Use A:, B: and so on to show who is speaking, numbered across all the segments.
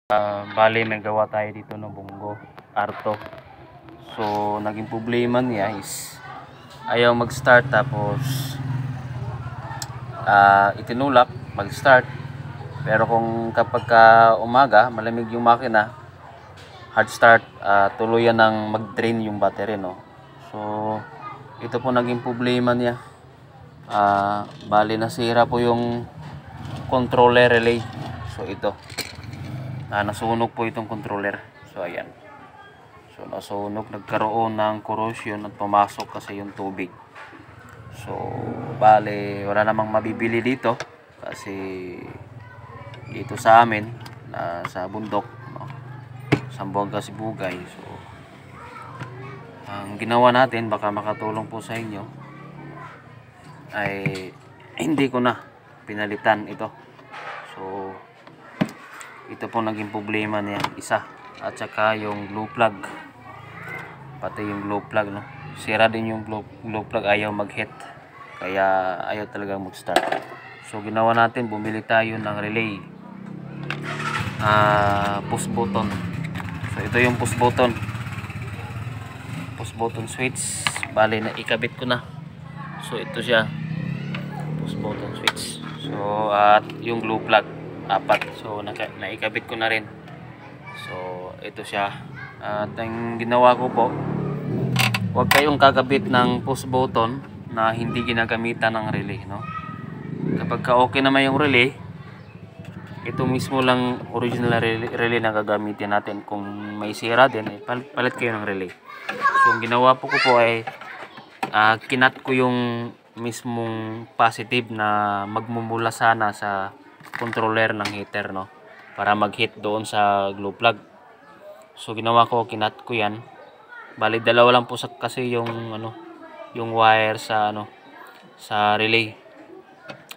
A: Bali nagawa tayo dito ng bunggo arto. So naging problema niya is ayaw mag-start, tapos itinulak mag-start. Pero kung kapag umaga malamig yung makina, hard start, tuluyan ng mag-drain yung battery, no. So ito po naging problema niya. Bali nasira po yung controller relay. So ito, nasunog po itong controller. So ayan, so nasunog, nagkaroon ng corrosion at pumasok kasi yung tubig. So bali wala namang mabibili dito kasi dito sa amin sa bundok, no? Sambuanga Sibugay. So ang ginawa natin, baka makatulong po sa inyo, ay hindi ko na pinalitan ito. So ito po naging problema niya, isa, at saka yung glue plug, pati yung glue plug, no, sira din yung glue plug, ayaw mag-hit, kaya ayaw talaga mag-start. So ginawa natin, bumili tayo ng relay, push button. So ito yung push button switch. Bali na ikabit ko na. So ito siya, push button switch. So at yung glue plug, apat. So naikabit ko na rin. So ito siya. At ang ginawa ko po, huwag kayong kakabit ng push button na hindi ginagamitan ng relay, no. Kapag okay naman yung relay, ito mismo lang original relay na gagamitin natin. Kung may sira din, palit kayo ng relay. So ang ginawa po ko ay kinat ko yung mismong positive na magmumula sana sa controller ng heater, no, para mag-hit doon sa glue plug. So ginawa ko, kinat ko yan. Bali dalawa lang po kasi yung yung wire sa sa relay.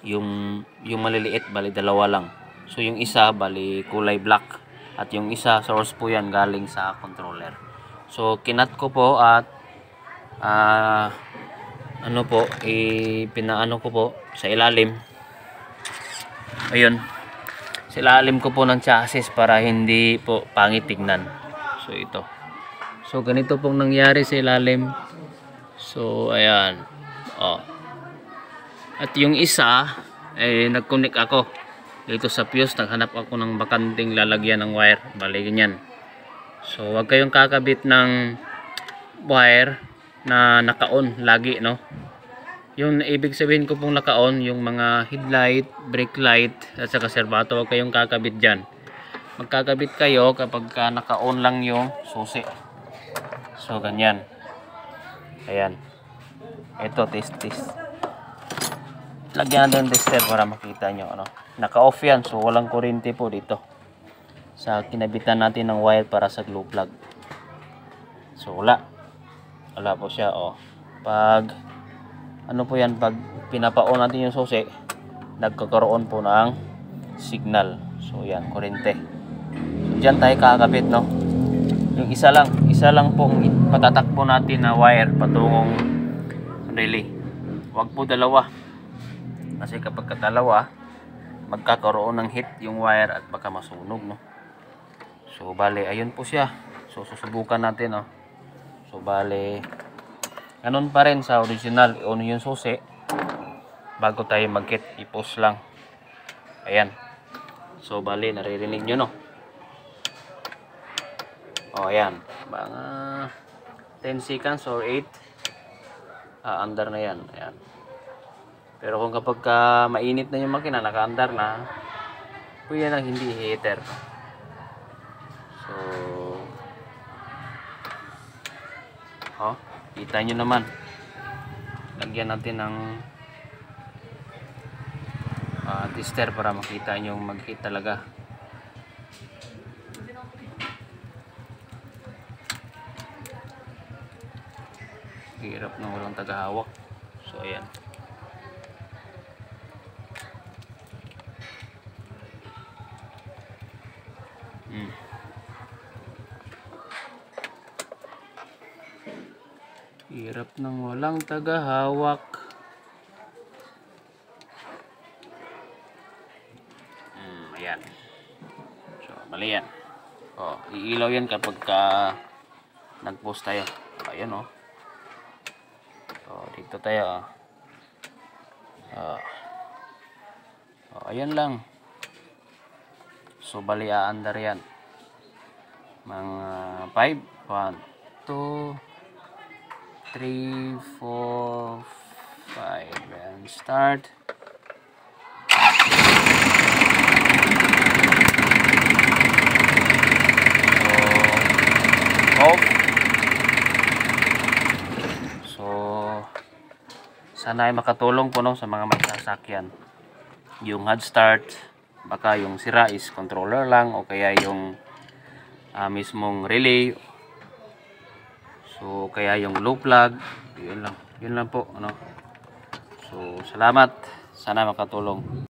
A: Yung maliliit, bali dalawa lang. So yung isa bali kulay black, at yung isa source po yan galing sa controller. So kinat ko po at pinaano ko po sa ilalim. Ayun, sa ilalim ko po ng chassis para hindi po pangit tignan. So ito, so ganito pong nangyari sa ilalim. So ayan, at yung isa nag-connect ako dito sa fuse, naghanap ako ng bakanting lalagyan ng wire, bali ganyan. So wag kayong kakabit ng wire na naka-on lagi, no. Yung ibig sabihin ko pong naka-on, yung mga headlight, brake light at saka serbato, wag kayong kakabit dyan. Magkakabit kayo kapag naka-on lang yung susi. So ganyan. Ayan, ito test. Lagyan natin tester para makita nyo, naka-off yan. So walang kuryente po dito sa kinabitan natin ng wire para sa glue plug. So wala po siya. Pag po yan, pag pinapa-on natin yung susi, nagkakaroon po ng signal. So yan, kuryente. So dyan tayo kakabit, no. Yung isa lang pong patatakbo natin na wire patungong relay. Wag po dalawa, kasi kapag dalawa, magkakaroon ng hit yung wire at baka masunog, no. So bale ayun po siya. So susubukan natin, no. So bale ganun pa rin sa original, i-on yung susi bago tayo mag-hit, i-push lang. Ayan, so bale naririnig nyo, no. Ayan, mga 10 seconds or 8, under na yan. Ayan. Pero kung kapag mainit na yung makina, naka-under na, po yan ang hindi heater. So kita nyo naman, lagyan natin ng tester para makita nyo mag-hit talaga. Hirap na walang tagahawak. So ayan, hirap nang walang tagahawak. Ayan, so mali yan. Iilaw yan kapag nag-post tayo. Ayun oh. So, dito tayo. Ayan lang. So, bali aandar yan. Mga 5. 1, 2, 3, 4, 5. And start. Off. So, sana ay makatulong po no, sa mga magsasakyan. Yung hard start, baka yung sira is controller lang o kaya yung mismong relay. So, kaya yung low plug. Yun lang po. Ano. So, salamat. Sana makatulong.